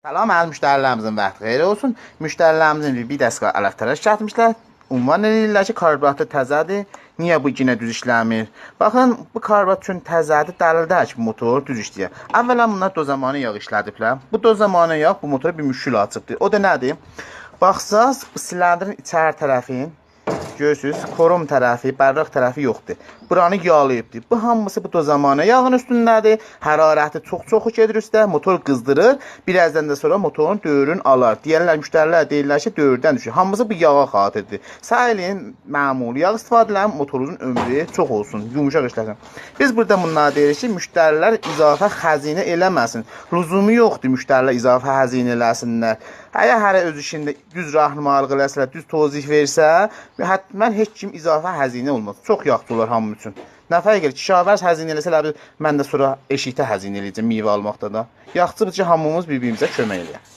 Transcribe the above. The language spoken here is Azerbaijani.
Salam, əziz müştərilərimizin vaxtı xeyir olsun. Müştərilərimizin bir dəstə əlaqələr çatmışlar. Ünvan edirlər ki, karburatı təzədir. Niyə bu yenə düz işləmir? Baxın, bu karburat üçün təzədir. Dəlildədir ki, bu motor düz işləyir. Əvvələn bunlar dozamana yağ işlədiblər. Bu dozamana yağ bu motora bir müşkül açıbdır. O da nədir? Baxsaz, bu silindrin içəri tərəfin görürsünüz, korum tərəfi, bərraq tərəfi yoxdur. Buranı yağlayıbdır. Bu hamısı bu dozamana yağın üstündədir. Hərarəti çox gedir üstə, motor qızdırır. Birazdan da sonra motorun dövrünü alar. Deyirlər, müştərilər deyirlər ki, dövrdən düşür. Hamısı bu yağa xatirdir. Səhilin məmul yağ istifadə edən motorunuzun ömrü çox olsun, yumuşaq işləsin. Biz burada bunlara deyirik ki, müştərilər izafə xəzinə eləməsin. Lüzumu yoxdur müştərilər izafə xəzinə eləsinlər. Əgər hər öz işində düz rahnumalıq eləsələr, düz tozih versə, həttəmən heç kim izafə xəzinə olmaz. Çox yaxşı olar hamı üçün. Nə fərq edir? Kişavərs xəzinə eləsələr, mən də sonra eşikdə xəzinə eləyəcəm meyvə almaqda da. Yaxşıdır ki, hamımız bir-birimizə kömək eləyək.